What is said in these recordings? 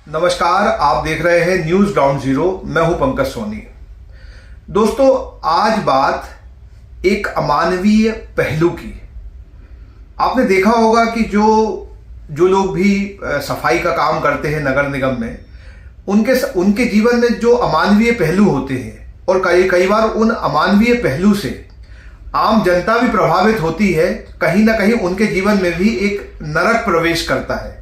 नमस्कार, आप देख रहे हैं न्यूज ग्राउंड जीरो। मैं हूं पंकज सोनी। दोस्तों, आज बात एक अमानवीय पहलू की। आपने देखा होगा कि जो लोग भी सफाई का काम करते हैं नगर निगम में, उनके जीवन में जो अमानवीय पहलू होते हैं और कई बार उन अमानवीय पहलू से आम जनता भी प्रभावित होती है। कहीं ना कहीं उनके जीवन में भी एक नरक प्रवेश करता है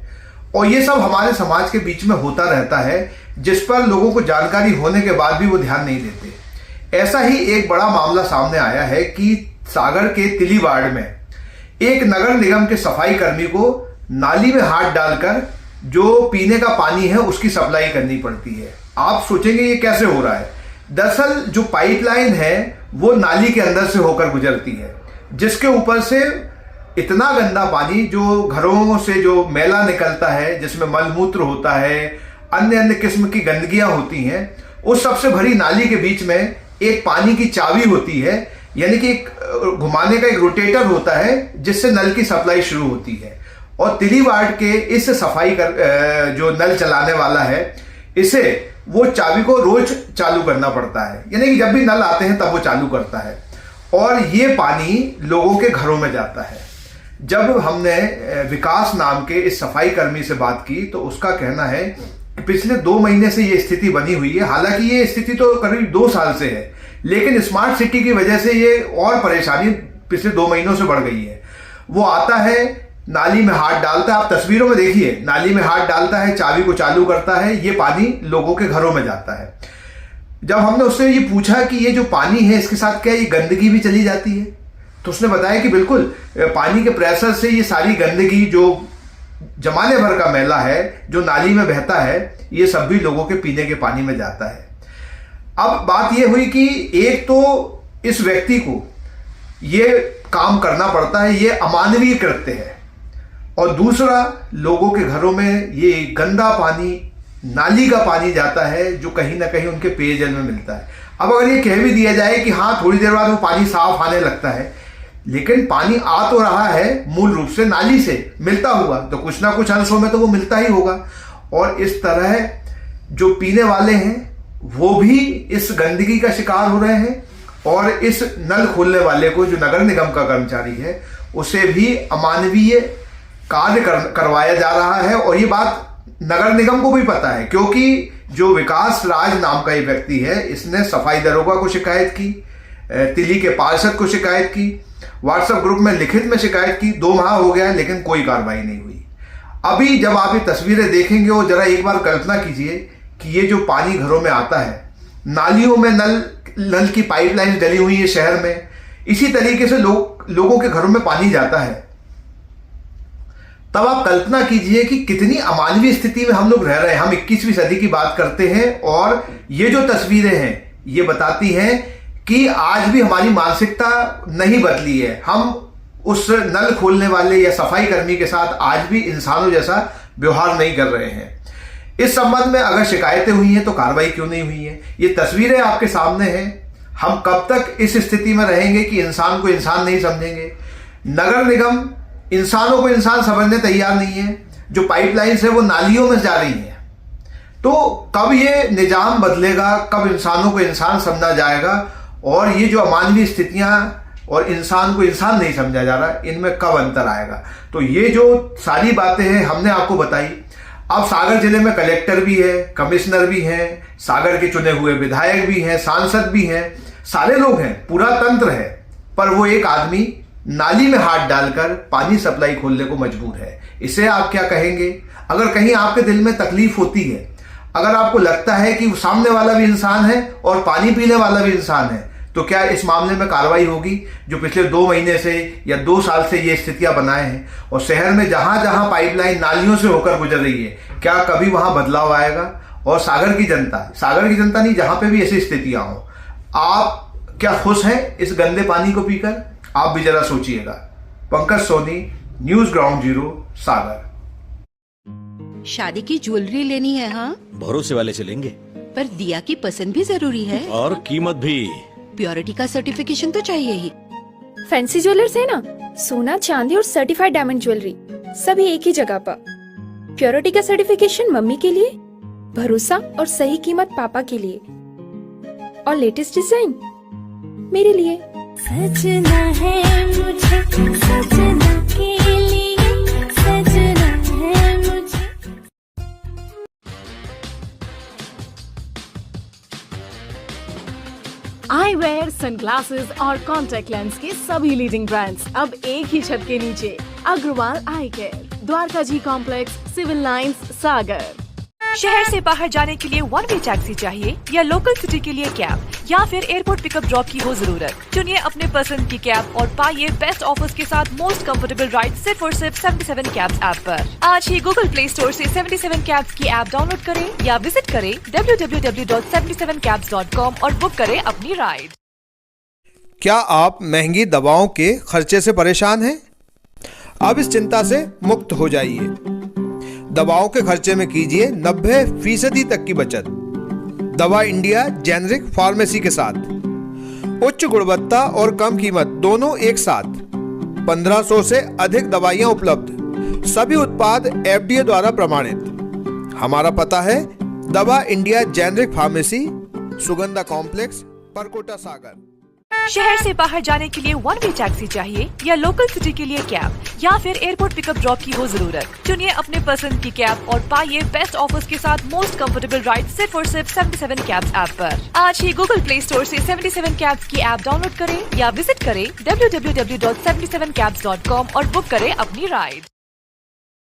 और ये सब हमारे समाज के बीच में होता रहता है, जिस पर लोगों को जानकारी होने के बाद भी वो ध्यान नहीं देते। ऐसा ही एक बड़ा मामला सामने आया है कि सागर के तिली वार्ड में एक नगर निगम के सफाई कर्मी को नाली में हाथ डालकर जो पीने का पानी है उसकी सप्लाई करनी पड़ती है। आप सोचेंगे ये कैसे हो रहा है। दरअसल जो पाइपलाइन है वो नाली के अंदर से होकर गुजरती है, जिसके ऊपर से इतना गंदा पानी, जो घरों से जो मैला निकलता है, जिसमें मलमूत्र होता है, अन्य अन्य किस्म की गंदगियां होती हैं, उस सबसे भरी नाली के बीच में एक पानी की चाबी होती है, यानी कि एक घुमाने का एक रोटेटर होता है जिससे नल की सप्लाई शुरू होती है। और तिली वार्ड के इस सफाई जो नल चलाने वाला है, इसे वो चाबी को रोज चालू करना पड़ता है, यानी कि जब भी नल आते हैं तब वो चालू करता है और ये पानी लोगों के घरों में जाता है। जब हमने विकास नाम के इस सफाई कर्मी से बात की तो उसका कहना है कि पिछले 2 महीने से ये स्थिति बनी हुई है। हालांकि ये स्थिति तो करीब 2 साल से है, लेकिन स्मार्ट सिटी की वजह से ये और परेशानी पिछले 2 महीनों से बढ़ गई है। वो आता है, नाली में हाथ डालता है, आप तस्वीरों में देखिए, नाली में हाथ डालता है, चाबी को चालू करता है, ये पानी लोगों के घरों में जाता है। जब हमने उससे ये पूछा कि ये जो पानी है इसके साथ क्या ये गंदगी भी चली जाती है, तो उसने बताया कि बिल्कुल, पानी के प्रेशर से ये सारी गंदगी, जो जमाने भर का मैला है जो नाली में बहता है, ये सब भी लोगों के पीने के पानी में जाता है। अब बात ये हुई कि एक तो इस व्यक्ति को ये काम करना पड़ता है, ये अमानवीय कृत्य है, और दूसरा लोगों के घरों में ये गंदा पानी, नाली का पानी जाता है जो कहीं ना कहीं उनके पेयजल में मिलता है। अब अगर ये कह भी दिया जाए कि हाँ, थोड़ी देर बाद वो पानी साफ आने लगता है, लेकिन पानी आ तो रहा है मूल रूप से नाली से मिलता हुआ, तो कुछ ना कुछ अंशों में तो वो मिलता ही होगा। और इस तरह जो पीने वाले हैं वो भी इस गंदगी का शिकार हो रहे हैं, और इस नल खोलने वाले को, जो नगर निगम का कर्मचारी है, उसे भी अमानवीय कार्य करवाया जा रहा है। और ये बात नगर निगम को भी पता है, क्योंकि जो विकास राज नाम का ये व्यक्ति है, इसने सफाई दरोगा को शिकायत की, तिली के पार्षद को शिकायत की, व्हाट्सएप ग्रुप में लिखित में शिकायत की। 2 माह हो गया लेकिन कोई कार्रवाई नहीं हुई। अभी जब आप ये तस्वीरें देखेंगे और जरा एक बार कल्पना कीजिए कि ये जो पानी घरों में आता है, नालियों में नल की पाइपलाइन डली हुई है शहर में, इसी तरीके से लोगों के घरों में पानी जाता है, तब आप कल्पना कीजिए कि कितनी अमानवीय स्थिति में हम लोग रह रहे हैं। हम 21वीं सदी की बात करते हैं और ये जो तस्वीरें हैं ये बताती हैं कि आज भी हमारी मानसिकता नहीं बदली है। हम उस नल खोलने वाले या सफाई कर्मी के साथ आज भी इंसानों जैसा व्यवहार नहीं कर रहे हैं। इस संबंध में अगर शिकायतें हुई हैं तो कार्रवाई क्यों नहीं हुई है? ये तस्वीरें आपके सामने हैं। हम कब तक इस स्थिति में रहेंगे कि इंसान को इंसान नहीं समझेंगे? नगर निगम इंसानों को इंसान समझने तैयार नहीं है। जो पाइपलाइंस है वो नालियों में जा रही है, तो कब ये निजाम बदलेगा, कब इंसानों को इंसान समझा जाएगा? और ये जो अमानवीय स्थितियां और इंसान को इंसान नहीं समझा जा रहा, इनमें कब अंतर आएगा? तो ये जो सारी बातें हैं हमने आपको बताई। अब सागर जिले में कलेक्टर भी है, कमिश्नर भी हैं, सागर के चुने हुए विधायक भी हैं, सांसद भी हैं, सारे लोग हैं, पूरा तंत्र है, पर वो एक आदमी नाली में हाथ डालकर पानी सप्लाई खोलने को मजबूर है। इसे आप क्या कहेंगे? अगर कहीं आपके दिल में तकलीफ होती है, अगर आपको लगता है कि सामने वाला भी इंसान है और पानी पीने वाला भी इंसान है, तो क्या इस मामले में कार्रवाई होगी? जो पिछले 2 महीने से या 2 साल से ये स्थितियां बनाए हैं, और शहर में जहां जहां पाइपलाइन नालियों से होकर गुजर रही है, क्या कभी वहां बदलाव आएगा? और सागर की जनता नहीं, जहां पे भी ऐसी स्थितियां हो, आप क्या खुश हैं इस गंदे पानी को पीकर? आप भी जरा सोचिएगा। Pankaj Soni, news ground zero, Sagar. शादी की ज्वेलरी लेनी है? हाँ, भरोसे वाले से लेंगे। पर दिया की पसंद भी जरूरी है और कीमत भी। प्योरिटी का सर्टिफिकेशन तो चाहिए ही। फैंसी ज्वेलर्स है ना, सोना चांदी और सर्टिफाइड डायमंड ज्वेलरी सभी एक ही जगह पर। प्योरिटी का सर्टिफिकेशन मम्मी के लिए भरोसा और सही कीमत पापा के लिए और लेटेस्ट डिजाइन मेरे लिए। सजना है मुझे, सजना के लिए, सजना है मुझे। आईवेयर, सनग्लासेस और कॉन्टैक्ट लेंस के सभी लीडिंग ब्रांड्स अब एक ही छत के नीचे। अग्रवाल आई केयर, द्वारका जी कॉम्प्लेक्स, सिविल लाइंस, सागर। शहर से बाहर जाने के लिए वन वे टैक्सी चाहिए या लोकल सिटी के लिए कैब या फिर एयरपोर्ट पिकअप ड्रॉप की हो जरूरत। चुनिए अपने पसंद की कैब और पाइए बेस्ट ऑफर्स के साथ मोस्ट कंफर्टेबल राइड सिर्फ और सिर्फ 77 कैब्स ऐप पर। आज ही गूगल प्ले स्टोर से 77 कैब्स की ऐप डाउनलोड करें या विजिट करें www.77cabs.com और बुक करें अपनी राइड। क्या आप महंगी दवाओं के खर्चे से परेशान हैं? अब इस चिंता से मुक्त हो जाइए। दवाओं के खर्चे में कीजिए 90% तक की बचत। दवा इंडिया जेनेरिक फार्मेसी के साथ उच्च गुणवत्ता और कम कीमत दोनों एक साथ। 1500 से अधिक दवाइयां उपलब्ध, सभी उत्पाद FDA द्वारा प्रमाणित। हमारा पता है Dawa India generic pharmacy, Sugandha complex, Parkota, Sagar. शहर से बाहर जाने के लिए वन वे टैक्सी चाहिए या लोकल सिटी के लिए कैब या फिर एयरपोर्ट पिकअप ड्रॉप की हो जरूरत। चुनिए अपने पसंद की कैब और पाइए बेस्ट ऑफर्स के साथ मोस्ट कंफर्टेबल राइड सिर्फ और सिर्फ 77 कैब्स ऐप पर। आज ही गूगल प्ले स्टोर से 77 कैब्स की ऐप डाउनलोड करें या विजिट करें www.77cabs.com और बुक करें अपनी राइड।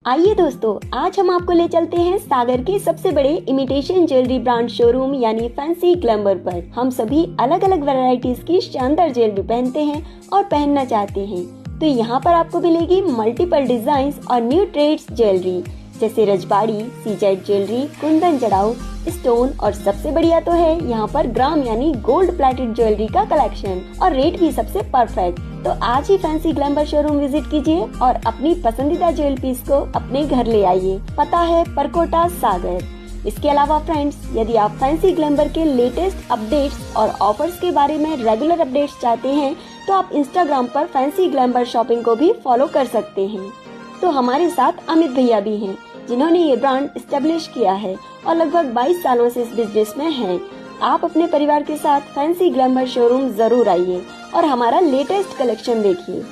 आइए दोस्तों, आज हम आपको ले चलते हैं सागर के सबसे बड़े इमिटेशन ज्वेलरी ब्रांड शोरूम यानी फैंसी ग्लैमर पर। हम सभी अलग अलग वैरायटीज की शानदार ज्वेलरी पहनते हैं और पहनना चाहते हैं, तो यहाँ पर आपको मिलेगी मल्टीपल डिजाइन और न्यू ट्रेड्स ज्वेलरी जैसे रजबाड़ी, सीजेड ज्वेलरी, कुंदन जड़ाऊ, स्टोन और सबसे बढ़िया तो है यहाँ पर ग्राम यानी गोल्ड प्लेटेड ज्वेलरी का कलेक्शन और रेट भी सबसे परफेक्ट। तो आज ही फैंसी ग्लैमर शोरूम विजिट कीजिए और अपनी पसंदीदा ज्वेलरी पीस को अपने घर ले आइए। पता है परकोटा, सागर। इसके अलावा फ्रेंड्स, यदि आप फैंसी ग्लैमर के लेटेस्ट अपडेट्स और ऑफर्स के बारे में रेगुलर अपडेट्स चाहते हैं तो आप इंस्टाग्राम पर फैंसी ग्लैमर शॉपिंग को भी फॉलो कर सकते हैं। तो हमारे साथ अमित भैया भी हैं जिन्होंने ये ब्रांड एस्टेब्लिश किया है और लगभग 22 सालों से इस बिजनेस में हैं। आप अपने परिवार के साथ फैंसी ग्लैमर शोरूम जरूर आइए और हमारा लेटेस्ट कलेक्शन देखिए।